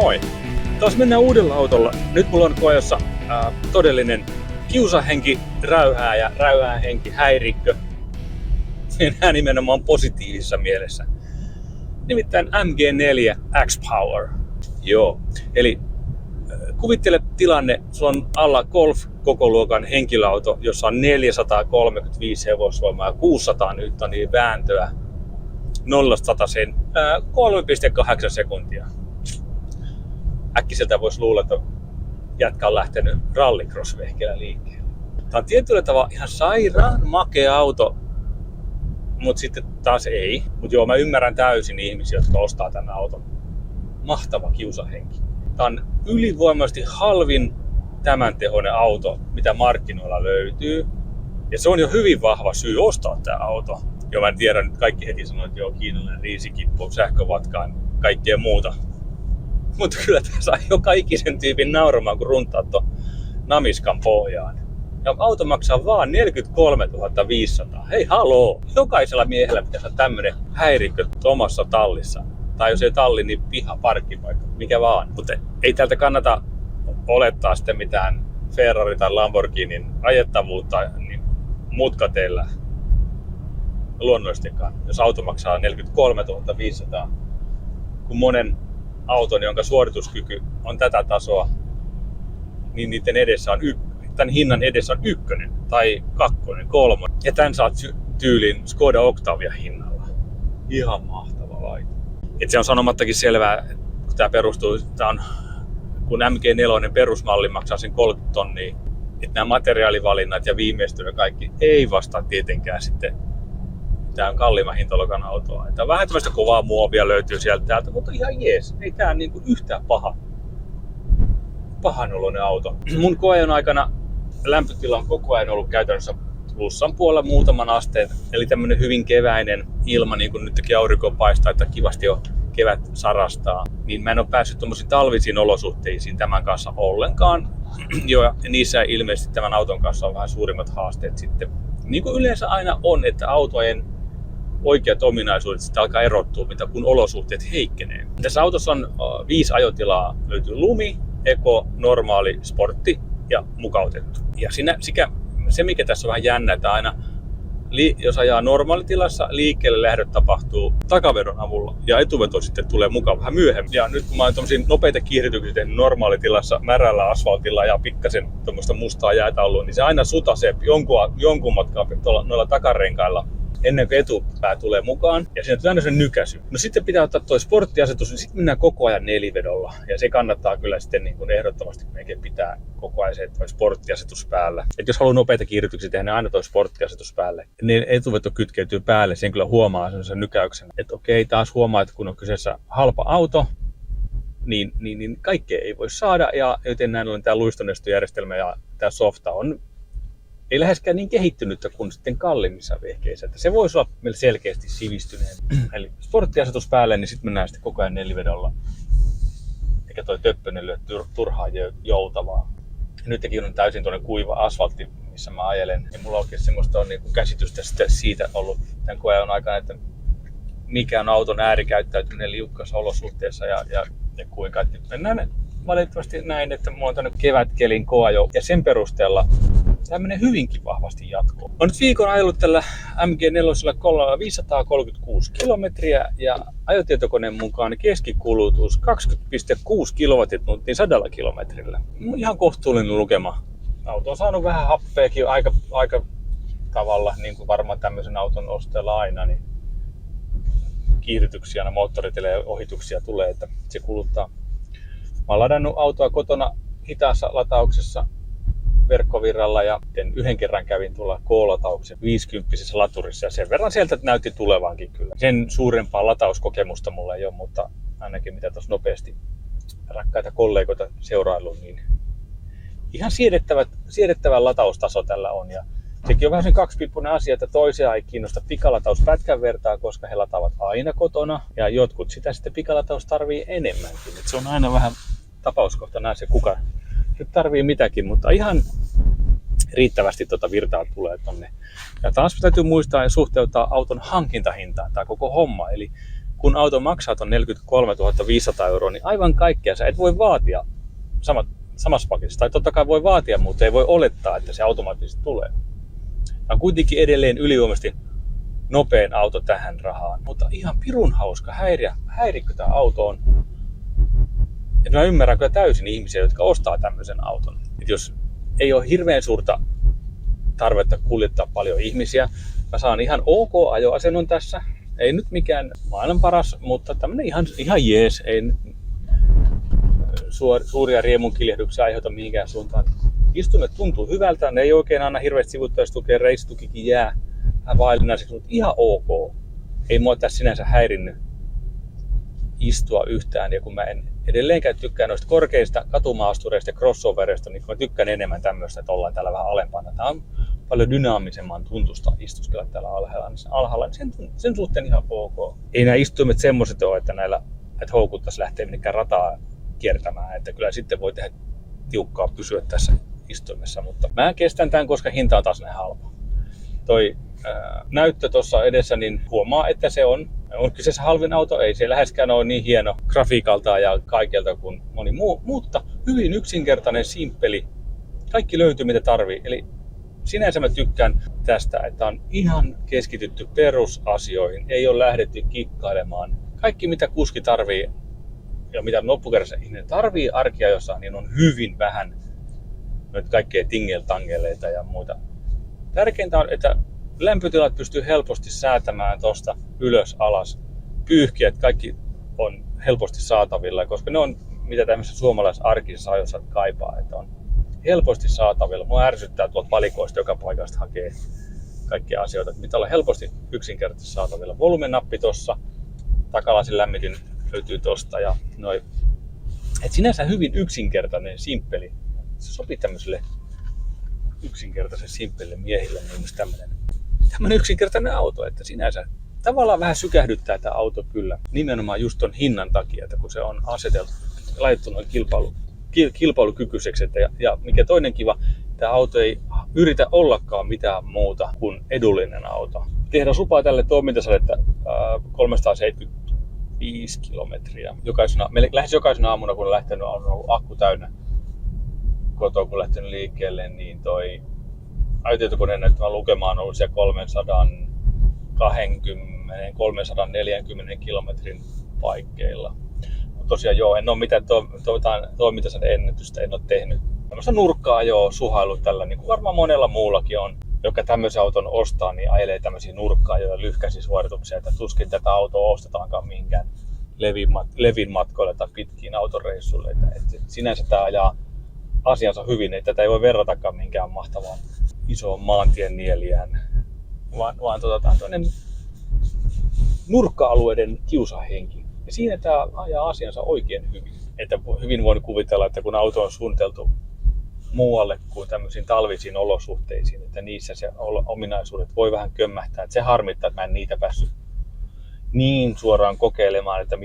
Moi! Taas mennään uudella autolla. Nyt mulla on koeessa todellinen kiusahenki, räyhäähenki, häirikkö. Nämä nimenomaan positiivisessa mielessä. Nimittäin MG4 X-Power. Joo, eli kuvittele tilanne, sulla on alla Golf-kokoluokan henkilöauto, jossa on 435 hevosvoimaa ja 600 newtonia vääntöä 0-100 3,8 sekuntia. Äkkiseltä voisi luulla, että jätkä on lähtenyt rallycross-vehkeellä liikkeelle. Tämä on tietyllä tavalla ihan sairaan makea auto, mutta sitten taas ei. Mutta joo, mä ymmärrän täysin ihmisiä, jotka ostaa tämän auton. Mahtava kiusahenki. Tämä on ylivoimaisesti halvin tämän tehoinen auto, mitä markkinoilla löytyy. Ja se on jo hyvin vahva syy ostaa tämä auto. Jo mä en tiedä, nyt kaikki heti sanoo, että joo, kiinalainen riisikippu, sähkövatkaan, kaikkea muuta. Mutta kyllä tämä saa joka ikisen tyypin nauramaan, kun runtaa tuon namiskan pohjaan. Ja auto maksaa vaan 43 500. Hei haloo! Jokaisella miehellä pitäisi olla tämmönen häirikkö omassa tallissa. Tai jos ei talli, niin piha, parkkipaikka, mikä vaan. Mutta ei tältä kannata olettaa sitten mitään Ferrari tai Lamborghinin ajettavuutta niin mutkateillä luonnollisestikaan. Jos auto maksaa 43 500, kun monen auton, jonka suorituskyky on tätä tasoa, niin niiden edessä on tämän hinnan edessä on 1 tai 2, 3. Ja tän saat tyylin Skoda Octavia hinnalla. Ihan mahtava laite. Et se on sanomattakin selvää, kun kun MG4 perusmalli maksaa sen 30 tonnia, että nämä materiaalivalinnat ja viimeistely kaikki ei vastaa tietenkään sitten tämän kalliimman hintaluokan autoa. Että vähän tämmöistä kovaa muovia löytyy sieltä täältä, mutta ihan jees. Ei tää niinku yhtään pahanoloinen auto. Mun koeajon aikana lämpötila on koko ajan ollut käytännössä plussan puolella muutaman asteen. Eli tämmönen hyvin keväinen ilma, niin kuin nytkin aurinko paistaa, että kivasti jo kevät sarastaa. Niin mä en ole päässyt tommosiin talvisiin olosuhteisiin tämän kanssa ollenkaan. Ja niissä ilmeisesti tämän auton kanssa on vähän suurimmat haasteet sitten. Niin kuin yleensä aina on, että autojen oikeat ominaisuudet sitten alkaa erottua, kun olosuhteet heikkenee. Tässä autossa on 5 ajotilaa. Löytyy lumi, eko, normaali, sportti ja mukautettu. Ja se mikä tässä on vähän jännä, että aina jos ajaa normaalitilassa, liikkeelle lähdöt tapahtuu takavedon avulla ja etuveto sitten tulee mukaan vähän myöhemmin. Ja nyt kun mä oon tommosia nopeita kiihdytyksiä tehnyt normaalitilassa, märällä asfaltilla ja pikkasen tommoista mustaa jäätä ollut, niin se aina sutasee jonkun matkaa noilla takarenkailla ennen kuin etupää tulee mukaan, ja siinä tulee aina se nykäisy. No sitten pitää ottaa toi sporttiasetus, niin sitten mennään koko ajan nelivedolla. Ja se kannattaa kyllä sitten niin kuin ehdottomasti mekin pitää koko ajan se toi sporttiasetus päällä. Et jos haluaa nopeita kiihdytyksiä tehdä, niin aina toi sporttiasetus päälle. Niin etuveto kytkeytyy päälle, sen kyllä huomaa sen nykäyksen. Että okei, taas huomaa, että kun on kyseessä halpa auto, niin kaikkea ei voi saada, ja joten näin ollen tämä luistonestojärjestelmä ja tämä softa ei läheskään niin kehittynyttä kuin sitten kalliimmissa vehkeissä. Että se voisi olla meillä selkeästi sivistyneen. Eli sporttiasetus päälle, niin sitten mennään sitten koko ajan nelivedolla. Eikä toi töppönen lyö turhaa joutavaa. Nytkin on täysin tuonne kuiva asfaltti, missä mä ajelen. Ja mulla oikein semmoista on niinku käsitystä siitä ollut tämän koeajan aikana, että mikä on auton äärikäyttäytyminen liukkaassa olosuhteessa ja kuinka. Että mennään valitettavasti näin, että mulla on tänne kevätkelin koeajo ja sen perusteella tämä menee hyvinkin vahvasti jatkoon. Olen nyt viikon ajellut tällä MG4 536 kilometriä ja ajotietokoneen mukaan keskikulutus 20,6 kilowattituntia 100 kilometrillä. Ihan kohtuullinen lukema. Auto on saanut vähän happeakin aika tavalla, niin kuin varmaan tämmöisen auton ostajalla aina, niin kiihdytyksiä ja moottoriteille ohituksia tulee, että se kuluttaa. Mä oon ladannut autoa kotona hitaassa latauksessa verkkovirralla ja yhden kerran kävin tuolla K-latauksen 50 laturissa ja sen verran sieltä näytti tulevankin kyllä. Sen suurempaa latauskokemusta mulla ei ole, mutta ainakin mitä tuossa nopeasti rakkaita kollegoita seurailuun, niin ihan siedettävä lataustaso tällä on. Ja sekin on vähän sen kaksipiippunen asia, että toisia ei kiinnosta pikalataus pätkän vertaa, koska he lataavat aina kotona ja jotkut sitä sitten pikalataus tarvii enemmänkin. Et se on aina vähän tapauskohtainen asia, kuka nyt tarvii mitäkin, mutta ihan riittävästi virtaa tulee tonne. Ja taas täytyy muistaa ja suhteuttaa auton hankintahintaan tämä koko homma. Eli kun auto maksaa ton 43 500 €, niin aivan kaikkea sä et voi vaatia samassa paketissa. Tai totta kai voi vaatia, mutta ei voi olettaa, että se automaattisesti tulee. Tämä on kuitenkin edelleen ylivoimaisesti nopein auto tähän rahaan. Mutta ihan pirun hauska häirikkö tämä auto on. Et mä ymmärrän kyllä täysin ihmisiä, jotka ostaa tämmöisen auton. Et jos ei ole hirveän suurta tarvetta kuljettaa paljon ihmisiä, mä saan ihan ok ajoasennon tässä. Ei nyt mikään maailman paras, mutta tämmönen ihan jees. Ei nyt suuria riemunkiljahduksia aiheuta mihinkään suuntaan. Istumet tuntuu hyvältä, ne ei oikein anna hirveästi sivuttaistukea, reisitukikin jää vähän vaillinaiseksi, mutta ihan ok. Ei mua tässä sinänsä häirinnyt istua yhtään, ja kun mä en edelleenkään tykkää noista korkeista katumaastureista ja crossovereista, niin mä tykkään enemmän tämmöistä, että ollaan täällä vähän alempana. Tää on paljon dynaamisemman tuntusta istuskella täällä alhaalla, niin sen suhteen ihan ok. Ei nämä istuimet semmoiset ole, että näillä houkuttaisi lähteä minnekään rataa kiertämään, että kyllä sitten voi tehdä tiukkaa pysyä tässä istuimessa, mutta mä kestän tämän, koska hinta on taas näin halpa. Toi näyttö tuossa edessä, niin huomaa, että se on kyseessä halvin auto, ei se läheskään ole niin hieno grafiikalta ja kaikelta kuin moni muu, mutta hyvin yksinkertainen, simppeli, kaikki löytyy mitä tarvii, eli sinänsä mä tykkään tästä, että on ihan keskitytty perusasioihin, ei ole lähdetty kikkailemaan. Kaikki mitä kuski tarvii ja mitä loppukerrassa ihminen tarvii arkia jossain, niin on hyvin vähän noita kaikkea tingeltangeleita ja muuta. Tärkeintä on, että lämpötilat pystyy helposti säätämään tuosta ylös alas. Pyyhkiät kaikki on helposti saatavilla, koska ne on mitä tämmöisessä suomalaisessa arkisessa ajossa kaipaa, että on helposti saatavilla. Mua ärsyttää tuolta palikoista joka paikasta hakee kaikkia asioita, että mitä olla helposti yksinkertaisesti saatavilla. Volumenappi tuossa, takalasin lämmitin löytyy tosta ja noin. Et sinänsä hyvin yksinkertainen, simppeli. Se sopii tämmöiselle yksinkertaisen simppelille miehille, niin myös tämmönen yksinkertainen auto, että sinänsä tavallaan vähän sykähdyttää tämä auto kyllä. Nimenomaan just ton hinnan takia, että kun se on laitettu noin kilpailukykyiseksi. Ja mikä toinen kiva, tämä auto ei yritä ollakaan mitään muuta kuin edullinen auto. Tehdas lupaa tälle toimintasadetta 375 kilometriä. Lähes jokaisena aamuna, kun on lähtenyt, on ollut akku täynnä kotoa, kun lähtenyt liikkeelle, niin toi ajotietokoneen näyttämä lukema on ollut siellä 320-340 kilometrin paikkeilla. Tosiaan joo, en ole mitään toimintasade-ennätystä en ole tehnyt. Tämmöistä nurkkaa suhailut tällä, niin kuin varmaan monella muullakin on, joka tämmöisen auton ostaa, niin ajelee tämmöisiä nurkkaa ja lyhkäisiä suorituksia, että tuskin tätä autoa ostetaankaan mihinkään levin matkoille tai pitkiin autoreissuille. Että sinänsä tämä ajaa asiansa hyvin, että tätä ei voi verratakaan mihinkään mahtavaan isoon maantien nielijään, vaan tämä on toinen nurkka-alueiden kiusahenki. Ja siinä tämä ajaa asiansa oikein hyvin. Että hyvin voin kuvitella, että kun auto on suunniteltu muualle kuin tämmöisiin talvisiin olosuhteisiin, että niissä se ominaisuudet voi vähän kömmähtää. Että se harmittaa, että mä en niitä päässyt niin suoraan kokeilemaan, että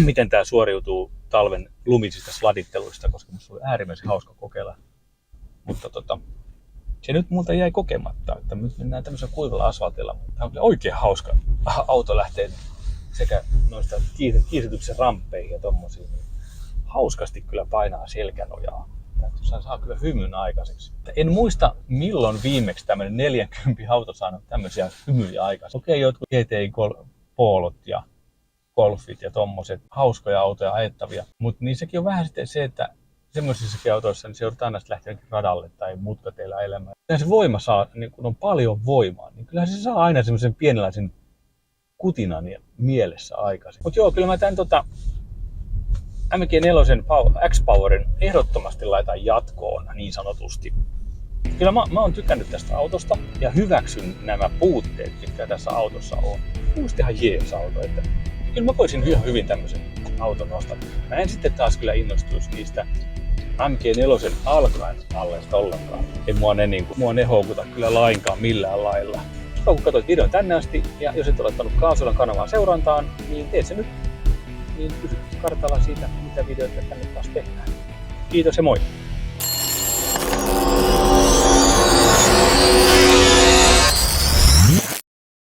miten tämä suoriutuu talven lumisista sladitteluista, koska musta oli äärimmäisen hauska kokeilla. Mutta se nyt multa jäi kokematta, että nyt mennään tämmöisellä kuivalla asfaltilla. Tämä on kyllä oikein hauska auto lähtee sekä noista kiihdytyksen ramppeihin ja tommosiin. Hauskasti kyllä painaa selkänojaa. Saa kyllä hymyn aikaiseksi. En muista milloin viimeksi tämmöinen 40 auto saanut tämmöisiä hymyjä aikaiseksi. Okei, jotkut GTI-polot ja golfit ja tommoset hauskoja autoja ajettavia. Mutta niissäkin on vähän sitten se, että semmoisissakin autoissa niin se joudutaan aina lähteä radalle tai mutkateillä elämään. Kyllähän se voima saa, niin kun on paljon voimaa, niin kyllähän se saa aina semmoisen pienenlaisen kutinan mielessä aikaisin. Mutta joo, kyllä mä tän MG4 X-Powerin ehdottomasti laitan jatkoon niin sanotusti. Kyllä mä oon tykännyt tästä autosta ja hyväksyn nämä puutteet, mitkä tässä autossa on. Musta ihan jees auto, että kyllä mä voisin ihan hyvin tämmöisen auton nostaa. Mä en sitten taas kyllä innostuisi niistä MG4 alkuajalleista ollenkaan. Ei mua ne houkuta kyllä lainkaan millään lailla. Kun katsoit videon tänne asti ja jos et ole ottanut Kaasulan kanavaa seurantaan, niin tee se nyt. Niin pysy kartalla siitä, mitä videoita tänne taas tehdään. Kiitos ja moi!